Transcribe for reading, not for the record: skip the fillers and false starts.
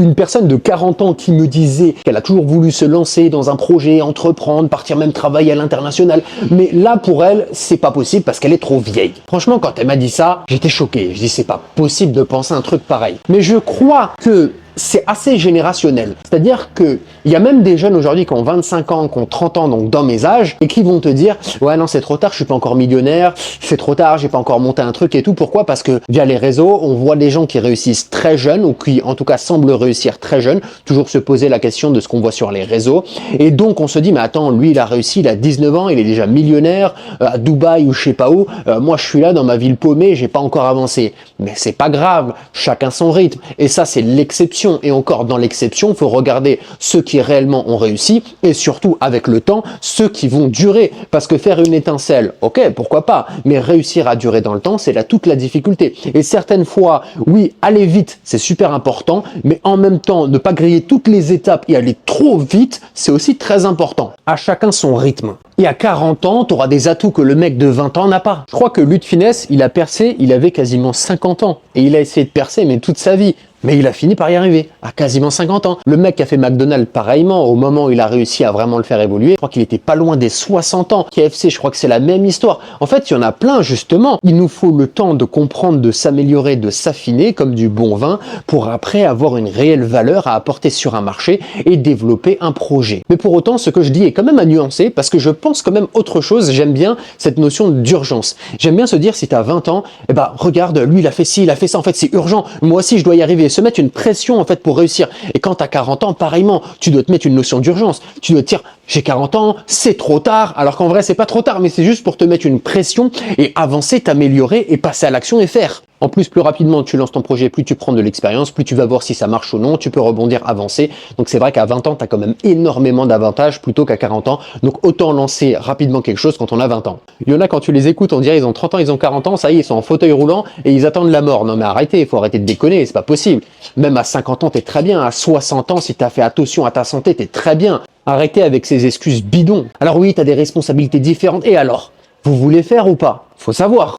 Une personne de 40 ans qui me disait qu'elle a toujours voulu se lancer dans un projet, entreprendre, partir même travailler à l'international. Mais là, pour elle, c'est pas possible parce qu'elle est trop vieille. Franchement, quand elle m'a dit ça, j'étais choqué. Je dis, c'est pas possible de penser un truc pareil. Mais je crois que c'est assez générationnel. C'est-à-dire qu'il y a même des jeunes aujourd'hui qui ont 25 ans, qui ont 30 ans, donc dans mes âges, et qui vont te dire « Ouais, non, c'est trop tard, je suis pas encore millionnaire, c'est trop tard, j'ai pas encore monté un truc et tout. » Pourquoi? Parce que via les réseaux, on voit des gens qui réussissent très jeunes, ou qui en tout cas semblent réussir très jeunes, toujours se poser la question de ce qu'on voit sur les réseaux. Et donc on se dit « Mais attends, lui il a réussi, il a 19 ans, il est déjà millionnaire, à Dubaï ou je sais pas où. Moi je suis là dans ma ville paumée, j'ai pas encore avancé. » Mais c'est pas grave, chacun son rythme. Et ça c'est l'exception. Et encore dans l'exception, il faut regarder ceux qui réellement ont réussi et surtout avec le temps, ceux qui vont durer. Parce que faire une étincelle, ok, pourquoi pas, mais réussir à durer dans le temps, c'est là toute la difficulté. Et certaines fois, oui, aller vite, c'est super important, mais en même temps, ne pas griller toutes les étapes et aller trop vite, c'est aussi très important. À chacun son rythme. Et à 40 ans, tu auras des atouts que le mec de 20 ans n'a pas. Je crois que Lut Finesse, il a percé, il avait quasiment 50 ans. Et il a essayé de percer, mais toute sa vie. Mais il a fini par y arriver, à quasiment 50 ans. Le mec qui a fait McDonald's, pareillement, au moment où il a réussi à vraiment le faire évoluer, je crois qu'il était pas loin des 60 ans. KFC, je crois que c'est la même histoire. En fait, il y en a plein, justement. Il nous faut le temps de comprendre, de s'améliorer, de s'affiner, comme du bon vin, pour après avoir une réelle valeur à apporter sur un marché et développer un projet. Mais pour autant, ce que je dis est quand même à nuancer, parce que je pense quand même autre chose. J'aime bien cette notion d'urgence. J'aime bien se dire, si tu as 20 ans, eh ben, regarde, lui, il a fait ci, il a fait ça, en fait, c'est urgent. Moi aussi, je dois y arriver. Se mettre une pression en fait pour réussir. Et quand tu as 40 ans, pareillement, tu dois te mettre une notion d'urgence. Tu dois te dire, j'ai 40 ans, c'est trop tard. Alors qu'en vrai, c'est pas trop tard, mais c'est juste pour te mettre une pression et avancer, t'améliorer et passer à l'action et faire. En plus, plus rapidement tu lances ton projet, plus tu prends de l'expérience, plus tu vas voir si ça marche ou non, tu peux rebondir, avancer. Donc c'est vrai qu'à 20 ans, tu as quand même énormément d'avantages plutôt qu'à 40 ans. Donc autant lancer rapidement quelque chose quand on a 20 ans. Il y en a, quand tu les écoutes, on dirait ils ont 30 ans, ils ont 40 ans, ça y est, ils sont en fauteuil roulant et ils attendent la mort. Non mais arrêtez, il faut arrêter de déconner, c'est pas possible. Même à 50 ans, tu es très bien. À 60 ans, si tu as fait attention à ta santé, tu es très bien. Arrêtez avec ces excuses bidons. Alors oui, tu as des responsabilités différentes. Et alors, vous voulez faire ou pas? Faut savoir.